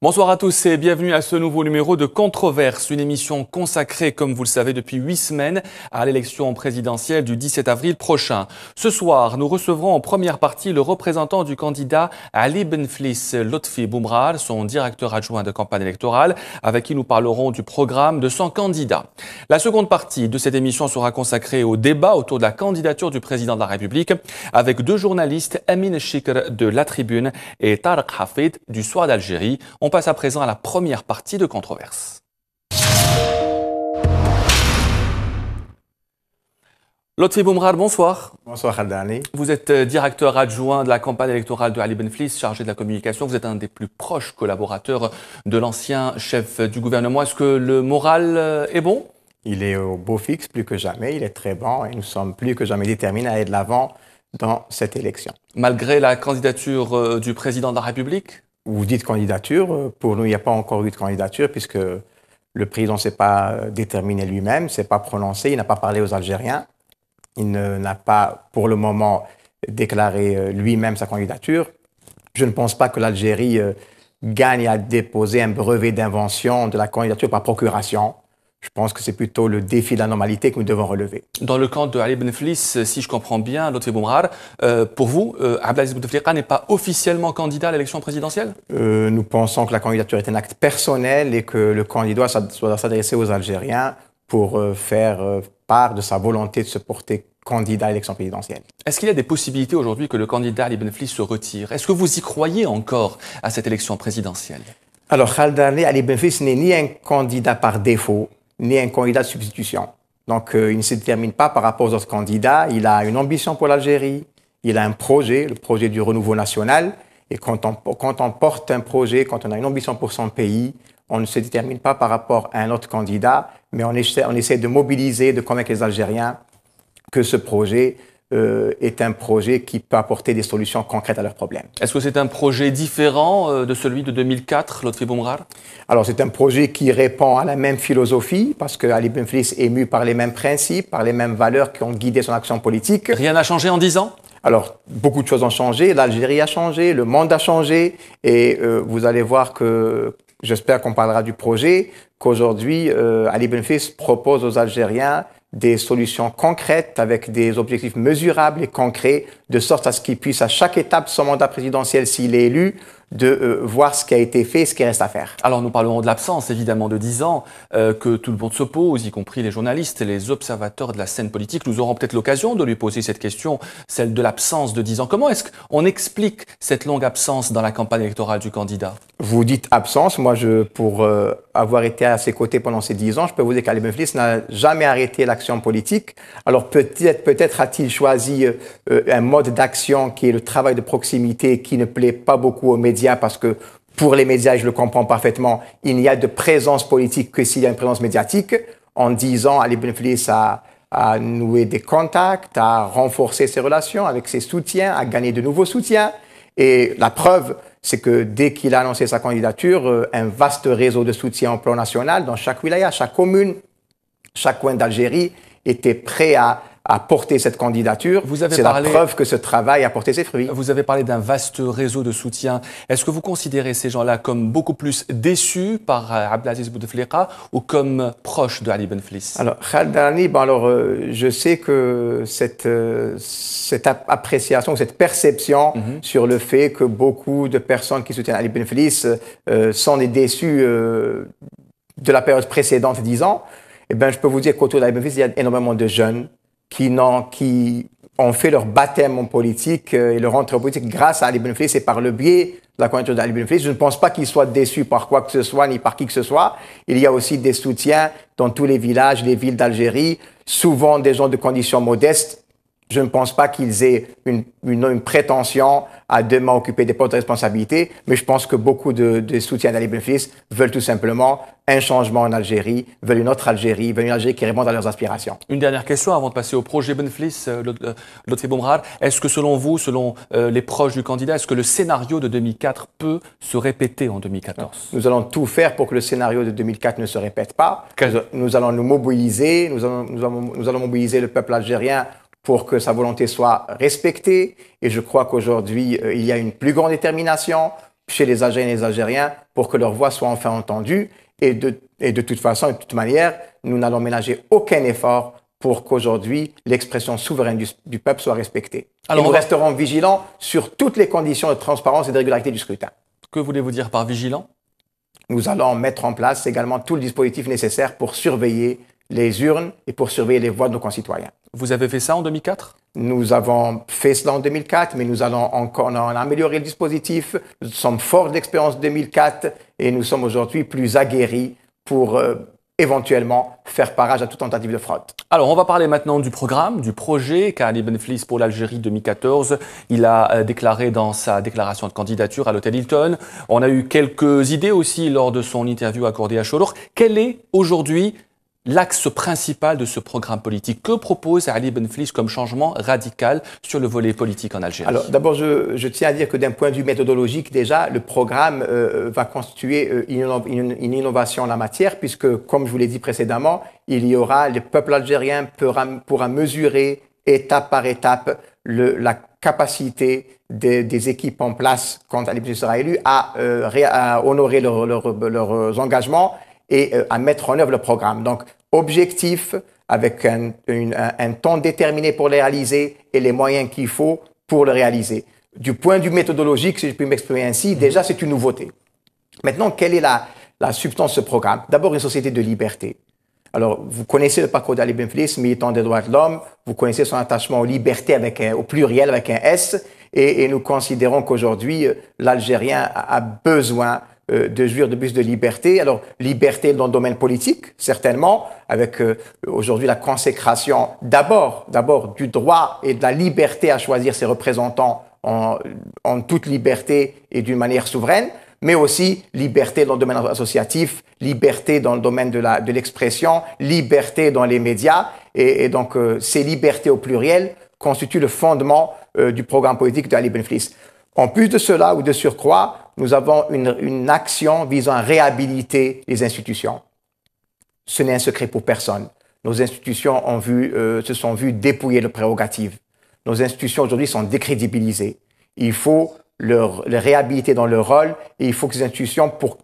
Bonsoir à tous et bienvenue à ce nouveau numéro de Controverse, une émission consacrée, comme vous le savez, depuis 8 semaines à l'élection présidentielle du 17 avril prochain. Ce soir, nous recevrons en première partie le représentant du candidat Ali Benflis Lotfi Boumrad, son directeur adjoint de campagne électorale, avec qui nous parlerons du programme de son candidat. La seconde partie de cette émission sera consacrée au débat autour de la candidature du président de la République, avec deux journalistes, Amin Chikr de La Tribune et Tarek Hafid du Soir d'Algérie. On passe à présent à la première partie de Controverse. Lotfi Boumrad, bonsoir. Bonsoir Khaldani. Vous êtes directeur adjoint de la campagne électorale de Ali Benflis, chargé de la communication. Vous êtes un des plus proches collaborateurs de l'ancien chef du gouvernement. Est-ce que le moral est bon? Il est au beau fixe plus que jamais, il est très bon et nous sommes plus que jamais déterminés à aller de l'avant dans cette élection. Malgré la candidature du président de la République? Vous dites candidature, pour nous il n'y a pas encore eu de candidature puisque le président ne s'est pas déterminé lui-même, ne s'est pas prononcé, il n'a pas parlé aux Algériens, il n'a pas pour le moment déclaré lui-même sa candidature. Je ne pense pas que l'Algérie gagne à déposer un brevet d'invention de la candidature par procuration. Je pense que c'est plutôt le défi de la normalité que nous devons relever. Dans le camp de Ali Benflis, si je comprends bien, Lotfi Boumrad, pour vous, Abdelaziz Bouteflika n'est pas officiellement candidat à l'élection présidentielle? Nous pensons que la candidature est un acte personnel et que le candidat doit s'adresser aux Algériens pour faire part de sa volonté de se porter candidat à l'élection présidentielle. Est-ce qu'il y a des possibilités aujourd'hui que le candidat Ali Benflis se retire? Est-ce que vous y croyez encore à cette élection présidentielle? Alors, Khaldani, Ali Benflis n'est ni un candidat par défaut, ni un candidat de substitution. Donc, il ne se détermine pas par rapport aux autres candidats. Il a une ambition pour l'Algérie, il a un projet, le projet du renouveau national. Et quand on porte un projet, quand on a une ambition pour son pays, on ne se détermine pas par rapport à un autre candidat, mais on essaie de mobiliser, de convaincre les Algériens que ce projet est un projet qui peut apporter des solutions concrètes à leurs problèmes. Est-ce que c'est un projet différent de celui de 2004, Lotfi Boumrad? Alors, c'est un projet qui répond à la même philosophie, parce que Ali Benflis est mu par les mêmes principes, par les mêmes valeurs qui ont guidé son action politique. Rien n'a changé en 10 ans? Alors, beaucoup de choses ont changé, l'Algérie a changé, le monde a changé, et vous allez voir que, j'espère qu'on parlera du projet, qu'aujourd'hui, Ali Benflis propose aux Algériens des solutions concrètes avec des objectifs mesurables et concrets, de sorte à ce qu'il puisse, à chaque étape de son mandat présidentiel, s'il est élu, de voir ce qui a été fait et ce qui reste à faire. Alors nous parlerons de l'absence, évidemment, de 10 ans, que tout le monde s'oppose, y compris les journalistes et les observateurs de la scène politique. Nous aurons peut-être l'occasion de lui poser cette question, celle de l'absence de 10 ans. Comment est-ce qu'on explique cette longue absence dans la campagne électorale du candidat? Vous dites absence. Moi, pour avoir été à ses côtés pendant ces 10 ans, je peux vous dire qu'Ali Benflis n'a jamais arrêté l'action politique. Alors peut-être a-t-il choisi un mode d'action qui est le travail de proximité, qui ne plaît pas beaucoup aux médias, parce que pour les médias, et je le comprends parfaitement, il n'y a de présence politique que s'il y a une présence médiatique. En 10 ans, Ali Benflis a noué des contacts, a renforcé ses relations avec ses soutiens, a gagné de nouveaux soutiens. Et la preuve, c'est que dès qu'il a annoncé sa candidature, un vaste réseau de soutien au plan national, dans chaque wilaya, chaque commune, chaque coin d'Algérie, était prêt à porter cette candidature. C'est la preuve que ce travail a porté ses fruits. Vous avez parlé d'un vaste réseau de soutien. Est-ce que vous considérez ces gens-là comme beaucoup plus déçus par Abdelaziz Bouteflika ou comme proches de Ali Benflis? Alors, Khaldani, je sais que cette appréciation, cette perception sur le fait que beaucoup de personnes qui soutiennent Ali Benflis sont des déçus de la période précédente, 10 ans, eh bien, je peux vous dire qu'autour d'Ali Benflis, il y a énormément de jeunes qui ont fait leur baptême en politique et leur entrée en politique grâce à Ali Benflis et par le biais de la candidature d'Ali Benflis. Je ne pense pas qu'ils soient déçus par quoi que ce soit ni par qui que ce soit. Il y a aussi des soutiens dans tous les villages, les villes d'Algérie, souvent des gens de conditions modestes. Je ne pense pas qu'ils aient une prétention à demain occuper des postes de responsabilité, mais je pense que beaucoup de soutiens d'Ali Benflis veulent tout simplement un changement en Algérie, veulent une autre Algérie, veulent une Algérie qui réponde à leurs aspirations. Une dernière question avant de passer au projet Benflis, Lotfi Boumrad. Est-ce que selon vous, selon les proches du candidat, est-ce que le scénario de 2004 peut se répéter en 2014? Nous allons tout faire pour que le scénario de 2004 ne se répète pas. Nous allons nous mobiliser, nous allons mobiliser le peuple algérien pour que sa volonté soit respectée. Et je crois qu'aujourd'hui, il y a une plus grande détermination chez les Algériens et les Algériens pour que leur voix soit enfin entendue. Et de toute façon, de toute manière, nous n'allons ménager aucun effort pour qu'aujourd'hui, l'expression souveraine du peuple soit respectée. Alors, et nous resterons vigilants sur toutes les conditions de transparence et de régularité du scrutin. Que voulez-vous dire par vigilant? Nous allons mettre en place également tout le dispositif nécessaire pour surveiller les urnes et pour surveiller les voix de nos concitoyens. Vous avez fait ça en 2004? Nous avons fait cela en 2004, mais nous allons encore améliorer le dispositif. Nous sommes forts de l'expérience de 2004 et nous sommes aujourd'hui plus aguerris pour éventuellement faire barrage à toute tentative de fraude. Alors, on va parler maintenant du programme, du projet qu'a Ali Benflis pour l'Algérie 2014. Il a déclaré dans sa déclaration de candidature à l'hôtel Hilton. On a eu quelques idées aussi lors de son interview accordée à Cholour. Quel est aujourd'hui l'axe principal de ce programme politique? Que propose Ali Benflis comme changement radical sur le volet politique en Algérie? Alors, d'abord, je tiens à dire que d'un point de vue méthodologique, déjà, le programme va constituer une innovation en la matière, puisque, comme je vous l'ai dit précédemment, le peuple algérien pourra mesurer étape par étape la capacité des équipes en place quand Ali Benflis sera élu à honorer leurs engagements et à mettre en œuvre le programme. Donc, objectif, avec un temps déterminé pour le réaliser et les moyens qu'il faut pour le réaliser. Du point de vue méthodologique, si je puis m'exprimer ainsi, déjà, c'est une nouveauté. Maintenant, quelle est la substance de ce programme? D'abord, une société de liberté. Alors, vous connaissez le parcours d'Ali Benflis, militant des droits de l'homme, vous connaissez son attachement aux libertés au pluriel avec un S, et nous considérons qu'aujourd'hui, l'Algérien a besoin de jouir de plus de liberté. Alors, liberté dans le domaine politique, certainement, avec aujourd'hui la consécration d'abord du droit et de la liberté à choisir ses représentants en toute liberté et d'une manière souveraine, mais aussi liberté dans le domaine associatif, liberté dans le domaine de l'expression, liberté dans les médias. Et donc, ces libertés au pluriel constituent le fondement du programme politique d'Ali Benflis. En plus de cela, ou de surcroît, nous avons une action visant à réhabiliter les institutions. Ce n'est un secret pour personne. Nos institutions se sont vues dépouillées de prérogatives. Nos institutions aujourd'hui sont décrédibilisées. Il faut les réhabiliter dans leur rôle et il faut que ces institutions, pour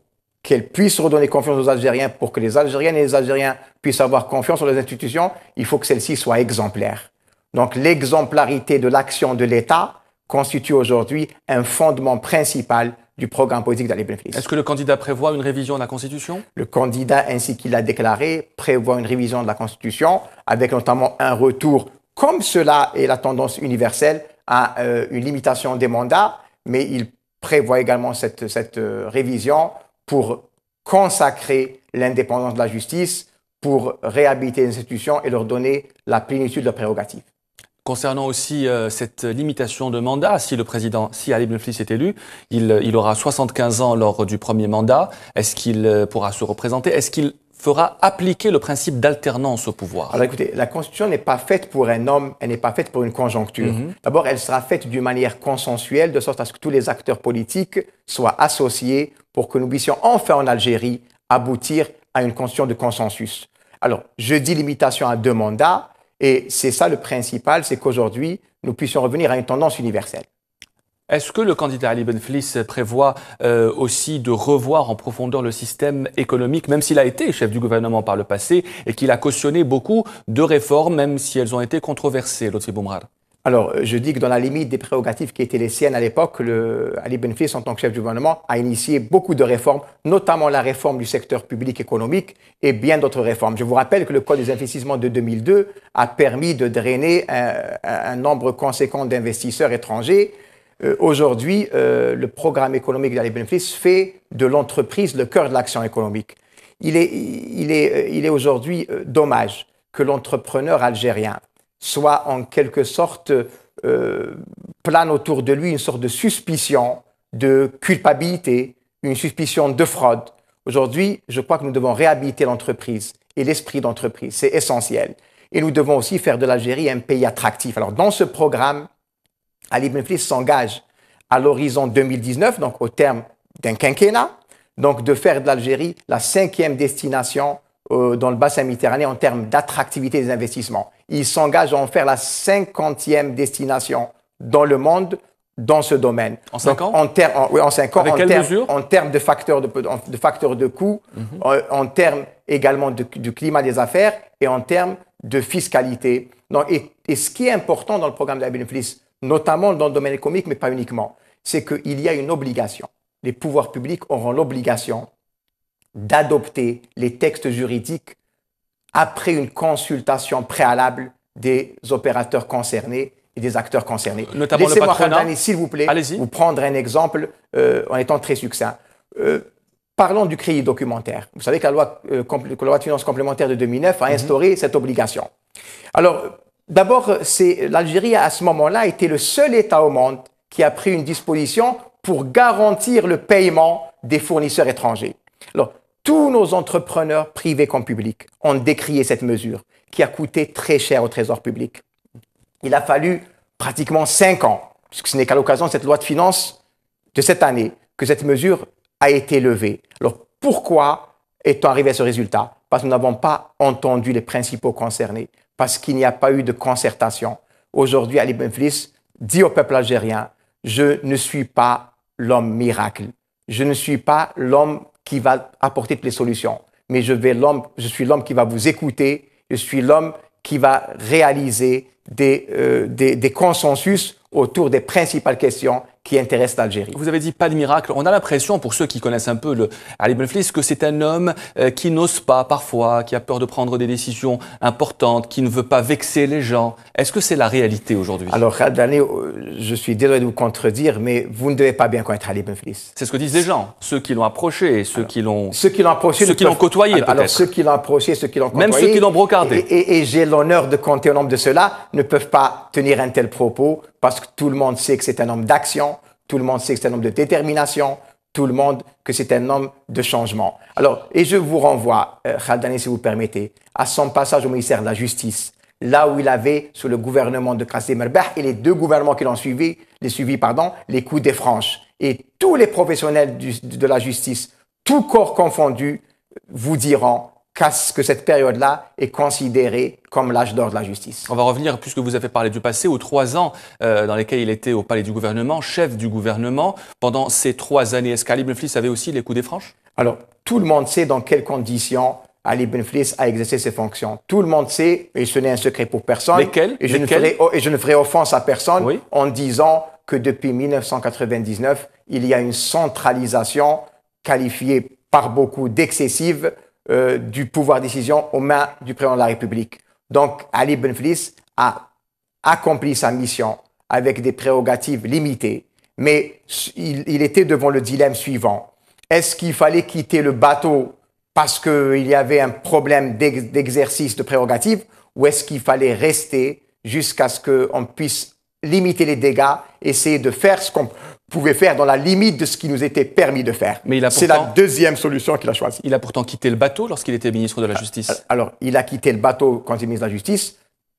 qu'elles puissent redonner confiance aux Algériens, pour que les Algériennes et les Algériens puissent avoir confiance dans les institutions, il faut que celles-ci soient exemplaires. Donc l'exemplarité de l'action de l'État constitue aujourd'hui un fondement principal du programme politique d'Ali Benflis. Est-ce que le candidat prévoit une révision de la Constitution? Le candidat, ainsi qu'il l'a déclaré, prévoit une révision de la Constitution, avec notamment un retour, comme cela est la tendance universelle, à une limitation des mandats, mais il prévoit également cette révision pour consacrer l'indépendance de la justice, pour réhabiliter les institutions et leur donner la plénitude de leurs prérogatives. Concernant aussi cette limitation de mandat, si Ali Benflis est élu, il aura 75 ans lors du premier mandat. Est-ce qu'il pourra se représenter? Est-ce qu'il fera appliquer le principe d'alternance au pouvoir? Alors écoutez, la Constitution n'est pas faite pour un homme, elle n'est pas faite pour une conjoncture. D'abord, elle sera faite d'une manière consensuelle, de sorte à ce que tous les acteurs politiques soient associés pour que nous puissions enfin en Algérie aboutir à une Constitution de consensus. Alors, je dis limitation à 2 mandats. Et c'est ça le principal, c'est qu'aujourd'hui, nous puissions revenir à une tendance universelle. Est-ce que le candidat Ali Benflis prévoit aussi de revoir en profondeur le système économique, même s'il a été chef du gouvernement par le passé et qu'il a cautionné beaucoup de réformes, même si elles ont été controversées, Lotfi Boumrad? Alors, je dis que dans la limite des prérogatives qui étaient les siennes à l'époque, Ali Benflis, en tant que chef du gouvernement, a initié beaucoup de réformes, notamment la réforme du secteur public économique et bien d'autres réformes. Je vous rappelle que le Code des investissements de 2002 a permis de drainer un nombre conséquent d'investisseurs étrangers. Aujourd'hui, le programme économique d'Ali Benflis fait de l'entreprise le cœur de l'action économique. Il est aujourd'hui dommage que l'entrepreneur algérien soit en quelque sorte plane autour de lui une sorte de suspicion, de culpabilité, une suspicion de fraude. Aujourd'hui, je crois que nous devons réhabiliter l'entreprise et l'esprit d'entreprise. C'est essentiel. Et nous devons aussi faire de l'Algérie un pays attractif. Alors, dans ce programme, Ali Benflis s'engage à l'horizon 2019, donc au terme d'un quinquennat, donc de faire de l'Algérie la 5e destination dans le bassin méditerranéen en termes d'attractivité des investissements. Il s'engage à en faire la 50e destination dans le monde dans ce domaine. En 5 ans? Oui, en 5 ans. Avec quelles mesures? En termes de facteurs de coût, en termes également du climat des affaires et en termes de fiscalité. Donc, et ce qui est important dans le programme d'Ali Benflis, notamment dans le domaine économique, mais pas uniquement, c'est qu'il y a une obligation. Les pouvoirs publics auront l'obligation d'adopter les textes juridiques après une consultation préalable des opérateurs concernés et des acteurs concernés. Notamment le patronat. Laissez-moi, s'il vous plaît, vous prendre un exemple en étant très succinct. Parlons du crédit documentaire. Vous savez que la loi de finances complémentaire de 2009 a instauré cette obligation. Alors, d'abord, l'Algérie, à ce moment-là, était le seul État au monde qui a pris une disposition pour garantir le paiement des fournisseurs étrangers. Alors, tous nos entrepreneurs, privés comme publics, ont décrié cette mesure qui a coûté très cher au Trésor public. Il a fallu pratiquement 5 ans, puisque ce n'est qu'à l'occasion de cette loi de finances de cette année que cette mesure a été levée. Alors, pourquoi est-on arrivé à ce résultat? Parce que nous n'avons pas entendu les principaux concernés, parce qu'il n'y a pas eu de concertation. Aujourd'hui, Ali Benflis dit au peuple algérien, je ne suis pas l'homme miracle, je ne suis pas l'homme qui va apporter toutes les solutions, mais je suis l'homme qui va vous écouter, je suis l'homme qui va réaliser des consensus autour des principales questions qui intéressent l'Algérie. Vous avez dit pas de miracle. On a l'impression, pour ceux qui connaissent un peu Ali Benflis, que c'est un homme qui n'ose pas parfois, qui a peur de prendre des décisions importantes, qui ne veut pas vexer les gens. Est-ce que c'est la réalité aujourd'hui? Alors, Khaldani, je suis désolé de vous contredire, mais vous ne devez pas bien connaître Ali Benflis. C'est ce que disent les gens, ceux qui l'ont approché, ceux qui l'ont côtoyé peut-être. Alors, ceux qui l'ont approché, ceux qui l'ont côtoyé. Même ceux qui l'ont brocardé. Et j'ai l'honneur de compter au nombre de ceux-là, ne peuvent pas tenir un tel propos, parce que tout le monde sait que c'est un homme d'action, tout le monde sait que c'est un homme de détermination, tout le monde que c'est un homme de changement. Alors, et je vous renvoie, Khaldani, si vous permettez, à son passage au ministère de la Justice, là où il avait, sous le gouvernement de Kassim Merbah et les deux gouvernements qui l'ont suivi, les coups des franches. Et tous les professionnels de la justice, tout corps confondu, vous diront que cette période-là est considérée comme l'âge d'or de la justice. On va revenir, puisque vous avez parlé du passé, aux 3 ans dans lesquels il était au palais du gouvernement, chef du gouvernement. Pendant ces 3 années, est-ce qu'Ali Benflis avait aussi les coups des franches? Alors, tout le monde sait dans quelles conditions Ali Benflis a exercé ses fonctions. Tout le monde sait, et ce n'est un secret pour personne. Lesquelles? Et je ne ferai offense à personne en disant que depuis 1999, il y a une centralisation qualifiée par beaucoup d'excessive du pouvoir de décision aux mains du président de la République. Donc, Ali Benflis a accompli sa mission avec des prérogatives limitées, mais il était devant le dilemme suivant. Est-ce qu'il fallait quitter le bateau parce qu'il y avait un problème d'exercice de prérogatives, ou est-ce qu'il fallait rester jusqu'à ce qu'on puisse limiter les dégâts, essayer de faire ce qu'on pouvait faire dans la limite de ce qui nous était permis de faire? C'est la deuxième solution qu'il a choisie. Il a pourtant quitté le bateau lorsqu'il était ministre de la Justice. Alors, il a quitté le bateau quand il était ministre de la Justice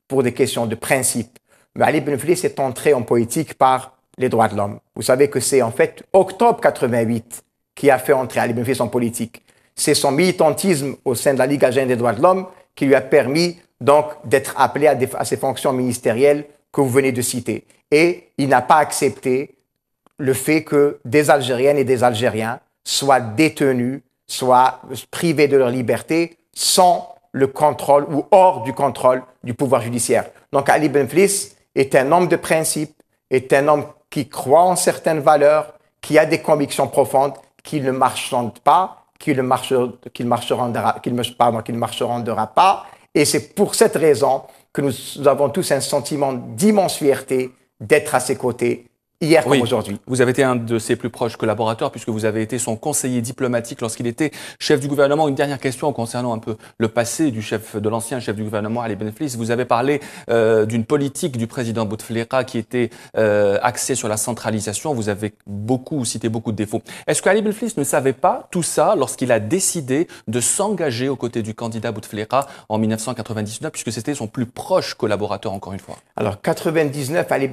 pour des questions de principe. Mais Ali Benflis est entré en politique par les droits de l'homme. Vous savez que c'est en fait octobre 88 qui a fait entrer Ali Benflis en politique. C'est son militantisme au sein de la Ligue algérienne des droits de l'homme qui lui a permis donc d'être appelé à ces fonctions ministérielles que vous venez de citer. Et il n'a pas accepté le fait que des Algériennes et des Algériens soient détenus, soient privés de leur liberté sans le contrôle ou hors du contrôle du pouvoir judiciaire. Donc Ali Benflis est un homme de principe, est un homme qui croit en certaines valeurs, qui a des convictions profondes, qui ne marchande pas, qui ne marchandera pas. Et c'est pour cette raison que nous avons tous un sentiment d'immense fierté d'être à ses côtés, hier comme aujourd'hui. Vous avez été un de ses plus proches collaborateurs puisque vous avez été son conseiller diplomatique lorsqu'il était chef du gouvernement. Une dernière question concernant un peu le passé de l'ancien chef du gouvernement, Ali Benflis. Vous avez parlé d'une politique du président Bouteflika qui était axée sur la centralisation. Vous avez cité beaucoup de défauts. Est-ce que Ali Benflis ne savait pas tout ça lorsqu'il a décidé de s'engager aux côtés du candidat Bouteflika en 1999 puisque c'était son plus proche collaborateur encore une fois? Alors, 99, Ali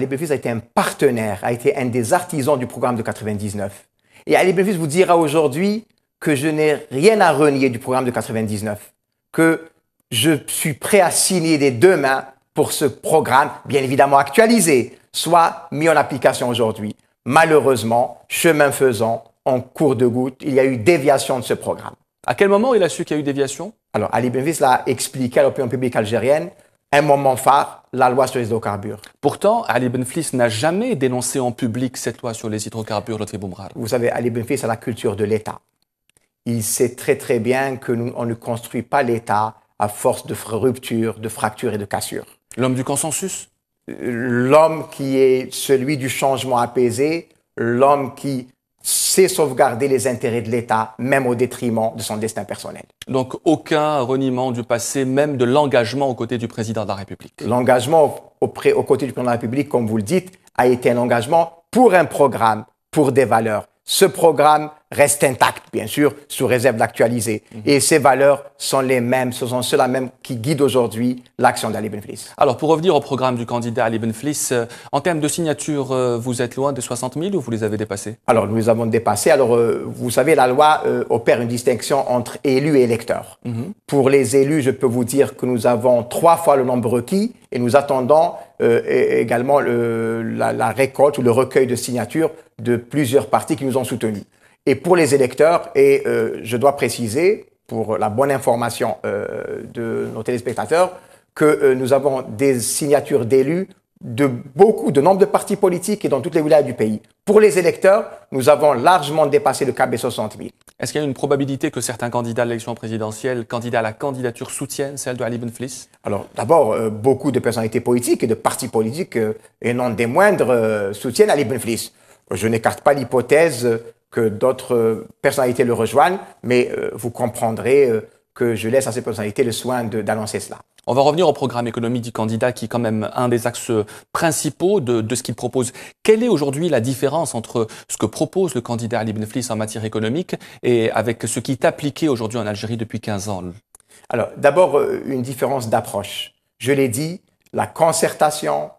Benflis a été un partenaire, a été un des artisans du programme de 99. Et Ali Benflis vous dira aujourd'hui que je n'ai rien à renier du programme de 99, que je suis prêt à signer des 2 mains pour ce programme, bien évidemment actualisé, soit mis en application aujourd'hui. Malheureusement, chemin faisant, en cours de goutte, il y a eu déviation de ce programme. À quel moment il a su qu'il y a eu déviation? Alors, Ali Benflis l'a expliqué à l'opinion publique algérienne, un moment phare, la loi sur les hydrocarbures. Pourtant, Ali Benflis n'a jamais dénoncé en public cette loi sur les hydrocarbures, Lotfi Boumral. Vous savez, Ali Benflis a la culture de l'État. Il sait très très bien on ne construit pas l'État à force de rupture, de fractures et de cassures. L'homme du consensus? L'homme qui est celui du changement apaisé, l'homme qui sait sauvegarder les intérêts de l'État, même au détriment de son destin personnel. Donc aucun reniement du passé, même de l'engagement aux côtés du président de la République. L'engagement aux côtés du président de la République, comme vous le dites, a été un engagement pour un programme, pour des valeurs. Ce programme reste intact, bien sûr, sous réserve d'actualiser. Et ces valeurs sont les mêmes, ce sont ceux-là mêmes qui guident aujourd'hui l'action d'Ali Benflis. Alors, pour revenir au programme du candidat Ali Benflis, en termes de signatures, vous êtes loin des 60 000 ou vous les avez dépassés? Alors, nous les avons dépassés. Alors, vous savez, la loi opère une distinction entre élus et électeurs. Pour les élus, je peux vous dire que nous avons 3 fois le nombre requis et nous attendons également la récolte ou le recueil de signatures de plusieurs partis qui nous ont soutenus. Et pour les électeurs, et je dois préciser, pour la bonne information de nos téléspectateurs, que nous avons des signatures d'élus de nombre de partis politiques et dans toutes les wilayas du pays. Pour les électeurs, nous avons largement dépassé le cap des 60 000. Est-ce qu'il y a une probabilité que certains candidats à l'élection présidentielle, candidats à la candidature, soutiennent celle de Ali Benflis? Alors, d'abord, beaucoup de personnalités politiques et de partis politiques, et non des moindres, soutiennent Ali Benflis. Je n'écarte pas l'hypothèse que d'autres personnalités le rejoignent, mais vous comprendrez que je laisse à ces personnalités le soin d'annoncer cela. On va revenir au programme économique du candidat qui est quand même un des axes principaux de ce qu'il propose. Quelle est aujourd'hui la différence entre ce que propose le candidat Ali Benflis en matière économique et avec ce qui est appliqué aujourd'hui en Algérie depuis 15 ans? Alors, d'abord, une différence d'approche. Je l'ai dit, la concertation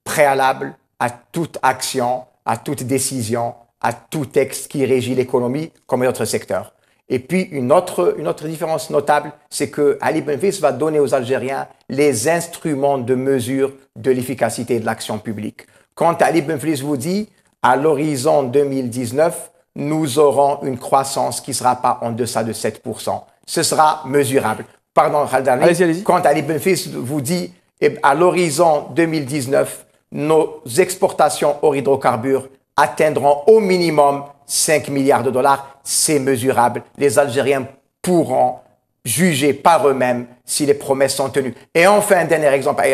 préalable à toute action, à toute décision, à tout texte qui régit l'économie comme un autre secteur. Et puis, une autre différence notable, c'est que Ali Benflis va donner aux Algériens les instruments de mesure de l'efficacité de l'action publique. Quand Ali Benflis vous dit, à l'horizon 2019, nous aurons une croissance qui ne sera pas en deçà de 7%. Ce sera mesurable. Pardon, Khaldani. Allez-y. Quand Ali Benflis vous dit, à l'horizon 2019, nos exportations hors hydrocarbures atteindront au minimum 5 milliards de dollars, c'est mesurable. Les Algériens pourront juger par eux-mêmes si les promesses sont tenues. Et enfin, un dernier exemple,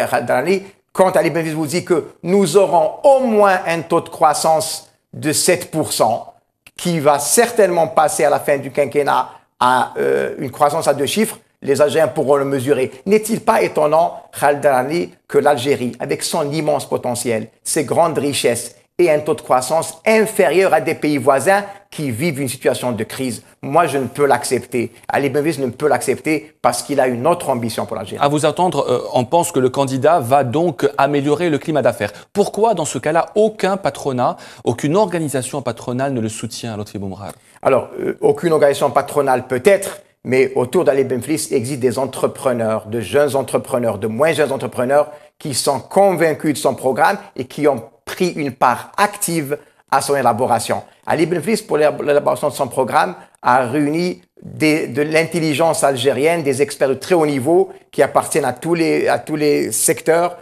quand Ali Benflis vous dit que nous aurons au moins un taux de croissance de 7%, qui va certainement passer à la fin du quinquennat à une croissance à 2 chiffres, les Algériens pourront le mesurer. N'est-il pas étonnant, Khaldani, que l'Algérie, avec son immense potentiel, ses grandes richesses, et un taux de croissance inférieur à des pays voisins qui vivent une situation de crise? Moi, je ne peux l'accepter. Ali Benflis ne peut l'accepter parce qu'il a une autre ambition pour l'Algérie. À vous attendre, on pense que le candidat va donc améliorer le climat d'affaires. Pourquoi, dans ce cas-là, aucun patronat, aucune organisation patronale ne le soutient, Lotfi Boumral? Alors, aucune organisation patronale peut-être, mais autour d'Ali Benflis, il existe des entrepreneurs, de jeunes entrepreneurs, de moins jeunes entrepreneurs qui sont convaincus de son programme et qui ont pris une part active à son élaboration. Ali Benflis, pour l'élaboration de son programme, a réuni de l'intelligence algérienne, des experts de très haut niveau qui appartiennent à tous les secteurs,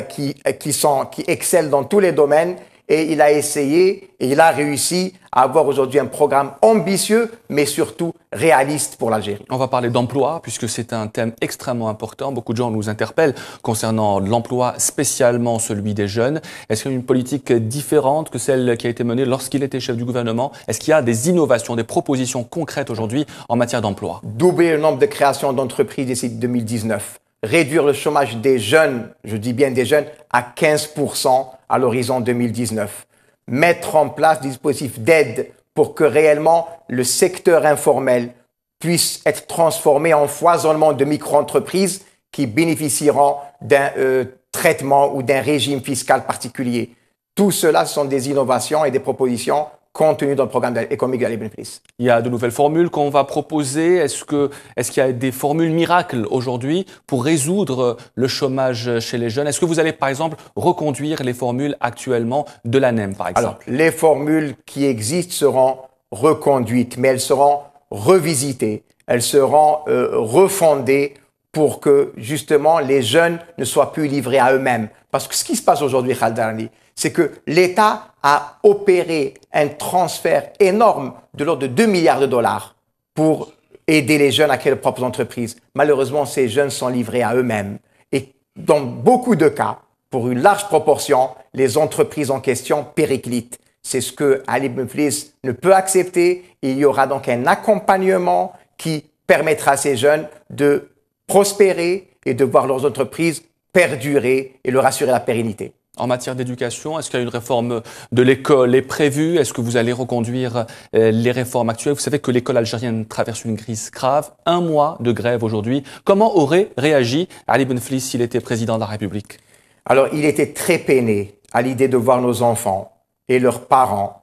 qui excellent dans tous les domaines. Et il a essayé et il a réussi à avoir aujourd'hui un programme ambitieux, mais surtout réaliste pour l'Algérie. On va parler d'emploi, puisque c'est un thème extrêmement important. Beaucoup de gens nous interpellent concernant l'emploi, spécialement celui des jeunes. Est-ce qu'il y a une politique différente que celle qui a été menée lorsqu'il était chef du gouvernement? Est-ce qu'il y a des innovations, des propositions concrètes aujourd'hui en matière d'emploi? Doubler le nombre de créations d'entreprises d'ici 2019. Réduire le chômage des jeunes, je dis bien des jeunes, à 15% à l'horizon 2019. Mettre en place des dispositifs d'aide pour que réellement le secteur informel puisse être transformé en foisonnement de micro-entreprises qui bénéficieront d'un traitement ou d'un régime fiscal particulier. Tout cela sont des innovations et des propositions contenues dans le programme économique d'Ali Benflis. Il y a de nouvelles formules qu'on va proposer. Est-ce qu'il y a des formules miracles aujourd'hui pour résoudre le chômage chez les jeunes? Est-ce que vous allez, par exemple, reconduire les formules actuellement de l'ANEM, par exemple? Alors, les formules qui existent seront reconduites, mais elles seront revisitées, elles seront refondées pour que, justement, les jeunes ne soient plus livrés à eux-mêmes. Parce que ce qui se passe aujourd'hui, Khaled Darani, c'est que l'État a opéré un transfert énorme de l'ordre de 2 milliards de dollars pour aider les jeunes à créer leurs propres entreprises. Malheureusement, ces jeunes sont livrés à eux-mêmes. Et dans beaucoup de cas, pour une large proportion, les entreprises en question périclitent. C'est ce que Ali Benflis ne peut accepter. Il y aura donc un accompagnement qui permettra à ces jeunes de prospérer et de voir leurs entreprises perdurer et leur assurer la pérennité. En matière d'éducation, est-ce qu'il y a une réforme de l'école est prévue? Est-ce que vous allez reconduire les réformes actuelles? Vous savez que l'école algérienne traverse une crise grave. 1 mois de grève aujourd'hui. Comment aurait réagi Ali Benflis s'il était président de la République? Alors, il était très peiné à l'idée de voir nos enfants et leurs parents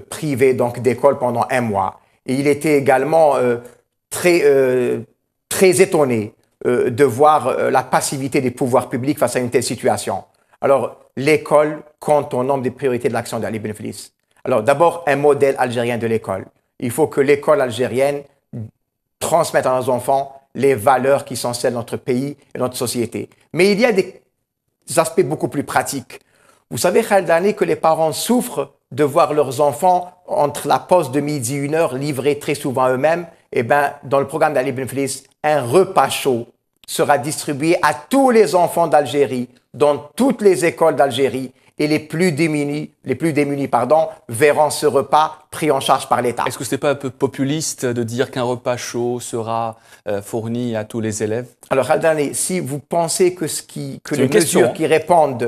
privés donc d'école pendant 1 mois. Et il était également très étonné de voir la passivité des pouvoirs publics face à une telle situation. Alors, l'école compte au nombre des priorités de l'action d'Ali Benflis. Alors, d'abord, un modèle algérien de l'école. Il faut que l'école algérienne transmette à nos enfants les valeurs qui sont celles de notre pays et de notre société. Mais il y a des aspects beaucoup plus pratiques. Vous savez, Khaled Darani, que les parents souffrent de voir leurs enfants, entre la pause de midi et 1h, livrés très souvent à eux-mêmes. Eh bien, dans le programme d'Ali Benflis, un repas chaud sera distribué à tous les enfants d'Algérie, dans toutes les écoles d'Algérie, et les plus démunis, verront ce repas pris en charge par l'État. Est-ce que ce n'est pas un peu populiste de dire qu'un repas chaud sera fourni à tous les élèves? Alors, Khaled Darani, si vous pensez que les mesures qui répondent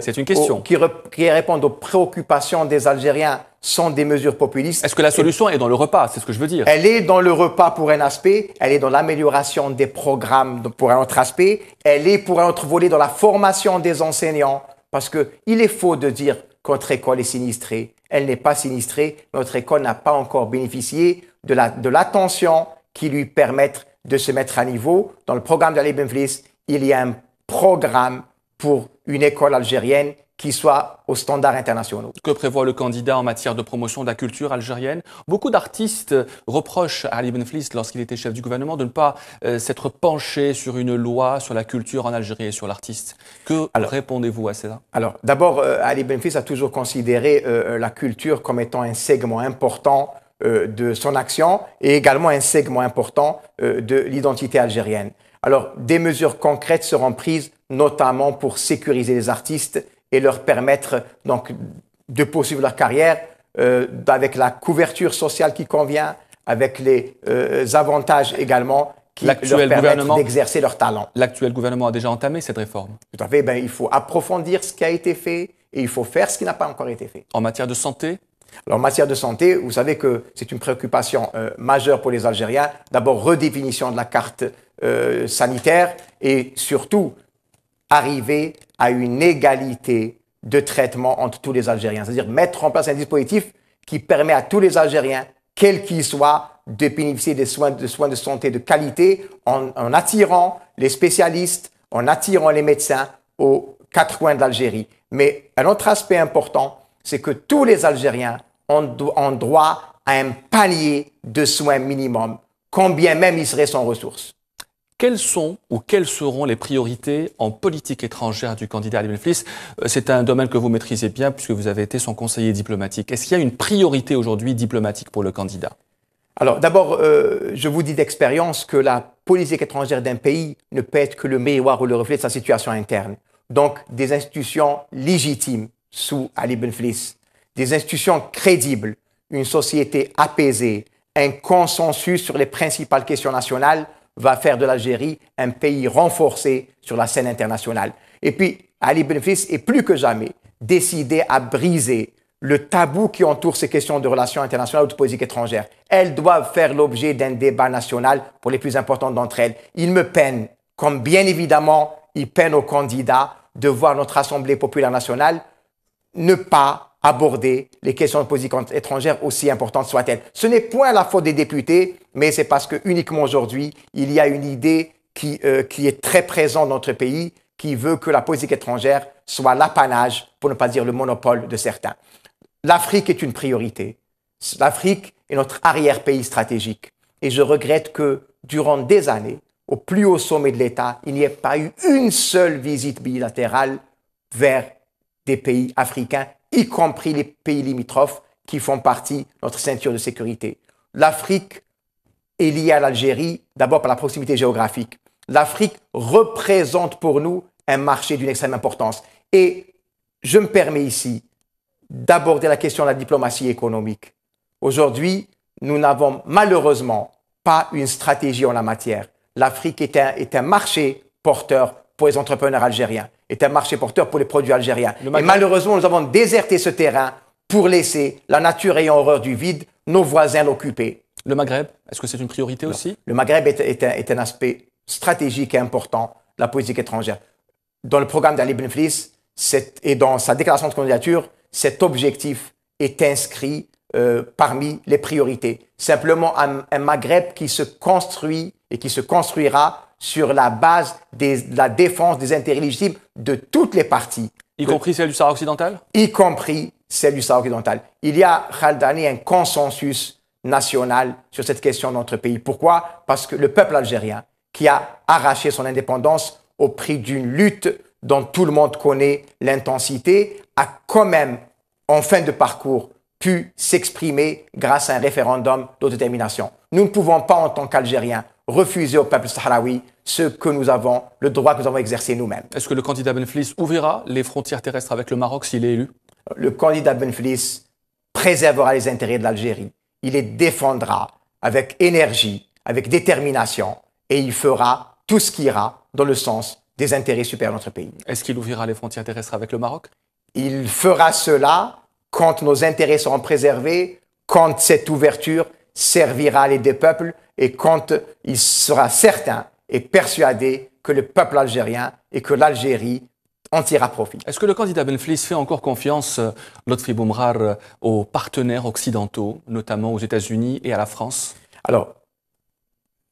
aux préoccupations des Algériens sont des mesures populistes... Est-ce que la solution est dans le repas? C'est ce que je veux dire. Elle est dans le repas pour un aspect, elle est dans l'amélioration des programmes pour un autre aspect, elle est pour un autre volet dans la formation des enseignants. Parce qu'il est faux de dire que notre école est sinistrée. Elle n'est pas sinistrée. Notre école n'a pas encore bénéficié de l'attention qui lui permette de se mettre à niveau. Dans le programme d'Ali Benflis, il y a un programme pour une école algérienne qui soit aux standards internationaux. Que prévoit le candidat en matière de promotion de la culture algérienne? Beaucoup d'artistes reprochent à Ali Benflis, lorsqu'il était chef du gouvernement, de ne pas s'être penché sur une loi sur la culture en Algérie et sur l'artiste. Que répondez-vous à cela? Alors, d'abord, Ali Benflis a toujours considéré la culture comme étant un segment important de son action et également un segment important de l'identité algérienne. Alors, des mesures concrètes seront prises, notamment pour sécuriser les artistes et leur permettre donc de poursuivre leur carrière avec la couverture sociale qui convient, avec les avantages également qui leur permettent d'exercer leur talent. L'actuel gouvernement a déjà entamé cette réforme. Tout à fait. Il faut approfondir ce qui a été fait et il faut faire ce qui n'a pas encore été fait. En matière de santé? Alors, en matière de santé, vous savez que c'est une préoccupation majeure pour les Algériens. D'abord, redéfinition de la carte sanitaire et surtout, arriver à une égalité de traitement entre tous les Algériens. C'est-à-dire mettre en place un dispositif qui permet à tous les Algériens, quels qu'ils soient, de bénéficier des soins de santé de qualité en attirant les spécialistes, en attirant les médecins aux 4 coins de l'Algérie. Mais un autre aspect important, c'est que tous les Algériens ont droit à un palier de soins minimum, combien même ils seraient sans ressources. Quelles sont ou quelles seront les priorités en politique étrangère du candidat Ali Benflis? C'est un domaine que vous maîtrisez bien puisque vous avez été son conseiller diplomatique. Est-ce qu'il y a une priorité aujourd'hui diplomatique pour le candidat? Alors d'abord, je vous dis d'expérience que la politique étrangère d'un pays ne peut être que le miroir ou le reflet de sa situation interne. Donc des institutions légitimes sous Ali Benflis, des institutions crédibles, une société apaisée, un consensus sur les principales questions nationales va faire de l'Algérie un pays renforcé sur la scène internationale. Et puis, Ali Benflis est plus que jamais décidé à briser le tabou qui entoure ces questions de relations internationales ou de politique étrangère. Elles doivent faire l'objet d'un débat national pour les plus importantes d'entre elles. Il me peine, comme bien évidemment il peine aux candidats, de voir notre Assemblée populaire nationale ne pas aborder les questions de politique étrangère, aussi importantes soient-elles. Ce n'est point la faute des députés, mais c'est parce que uniquement aujourd'hui, il y a une idée qui est très présente dans notre pays, qui veut que la politique étrangère soit l'apanage, pour ne pas dire le monopole de certains. L'Afrique est une priorité. L'Afrique est notre arrière-pays stratégique. Et je regrette que durant des années, au plus haut sommet de l'État, il n'y ait pas eu une seule visite bilatérale vers des pays africains, y compris les pays limitrophes qui font partie de notre ceinture de sécurité. L'Afrique est liée à l'Algérie, d'abord par la proximité géographique. L'Afrique représente pour nous un marché d'une extrême importance. Et je me permets ici d'aborder la question de la diplomatie économique. Aujourd'hui, nous n'avons malheureusement pas une stratégie en la matière. L'Afrique est un marché porteur pour les entrepreneurs algériens, est un marché porteur pour les produits algériens. Et malheureusement, nous avons déserté ce terrain pour laisser, la nature ayant horreur du vide, nos voisins l'occuper. Le Maghreb, est-ce que c'est une priorité aussi? Le Maghreb est un aspect stratégique et important de la politique étrangère. Dans le programme d'Ali Benflis et dans sa déclaration de candidature, cet objectif est inscrit parmi les priorités. Simplement un Maghreb qui se construit et qui se construira sur la base de la défense des intérêts légitimes de toutes les parties. Y compris celle du Sahara occidental? Y compris celle du Sahara occidental. Il y a, Khaldani, un consensus national sur cette question dans notre pays. Pourquoi? Parce que le peuple algérien, qui a arraché son indépendance au prix d'une lutte dont tout le monde connaît l'intensité, a quand même, en fin de parcours, pu s'exprimer grâce à un référendum d'autodétermination. Nous ne pouvons pas, en tant qu'Algériens, refuser au peuple sahraoui ce que nous avons, le droit que nous avons exercé nous-mêmes. Est-ce que le candidat Benflis ouvrira les frontières terrestres avec le Maroc s'il est élu? Le candidat Benflis préservera les intérêts de l'Algérie. Il les défendra avec énergie, avec détermination, et il fera tout ce qui ira dans le sens des intérêts supérieurs de notre pays. Est-ce qu'il ouvrira les frontières terrestres avec le Maroc? Il fera cela quand nos intérêts seront préservés, quand cette ouverture servira les deux peuples et quand il sera certain et persuadé que le peuple algérien et que l'Algérie en tirera profit. Est-ce que le candidat Benflis fait encore confiance, Lotfi Boumrar, aux partenaires occidentaux, notamment aux États-Unis et à la France? Alors,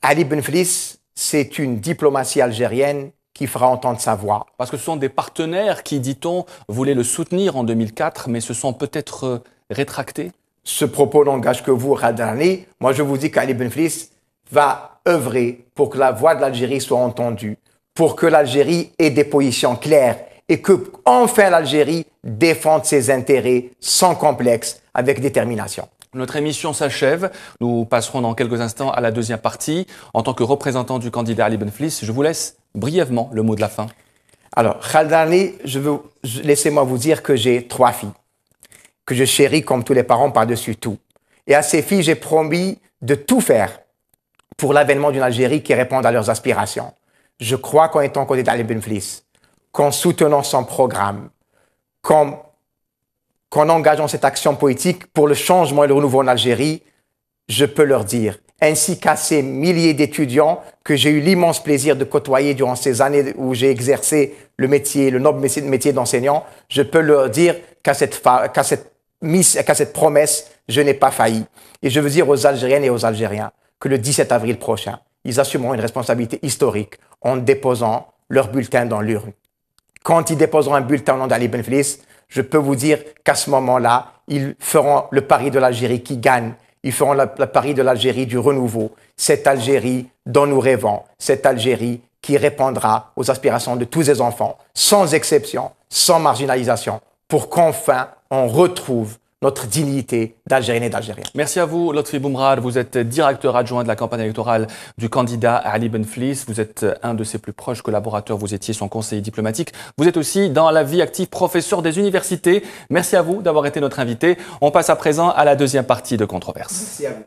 Ali Benflis, c'est une diplomatie algérienne qui fera entendre sa voix. Parce que ce sont des partenaires qui, dit-on, voulaient le soutenir en 2004, mais se sont peut-être rétractés? Ce propos n'engage que vous, Khaldani. Moi, je vous dis qu'Ali Benflis va œuvrer pour que la voix de l'Algérie soit entendue, pour que l'Algérie ait des positions claires et que, enfin, l'Algérie défende ses intérêts sans complexe, avec détermination. Notre émission s'achève. Nous passerons dans quelques instants à la deuxième partie. En tant que représentant du candidat Ali Benflis, je vous laisse brièvement le mot de la fin. Alors, Khaldani, laissez-moi vous dire que j'ai 3 filles, que je chéris comme tous les parents par-dessus tout. Et à ces filles, j'ai promis de tout faire pour l'avènement d'une Algérie qui réponde à leurs aspirations. Je crois qu'en étant candidat Ali Benflis, qu'en soutenant son programme, qu'en engageant cette action politique pour le changement et le renouveau en Algérie, je peux leur dire, ainsi qu'à ces milliers d'étudiants que j'ai eu l'immense plaisir de côtoyer durant ces années où j'ai exercé le noble métier d'enseignant, je peux leur dire qu'à cette promesse, je n'ai pas failli. Et je veux dire aux Algériennes et aux Algériens que le 17 avril prochain, ils assumeront une responsabilité historique en déposant leur bulletin dans l'urne. Quand ils déposeront un bulletin au nom d'Ali Benflis, je peux vous dire qu'à ce moment-là, ils feront le pari de l'Algérie qui gagne. Ils feront le pari de l'Algérie du renouveau. Cette Algérie dont nous rêvons. Cette Algérie qui répondra aux aspirations de tous les enfants, sans exception, sans marginalisation, pour qu'enfin on retrouve notre dignité d'Algérienne et d'Algérien. Merci à vous, Lotfi Boumrar. Vous êtes directeur adjoint de la campagne électorale du candidat Ali Benflis. Vous êtes un de ses plus proches collaborateurs. Vous étiez son conseiller diplomatique. Vous êtes aussi dans la vie active professeur des universités. Merci à vous d'avoir été notre invité. On passe à présent à la deuxième partie de Controverse. Merci à vous.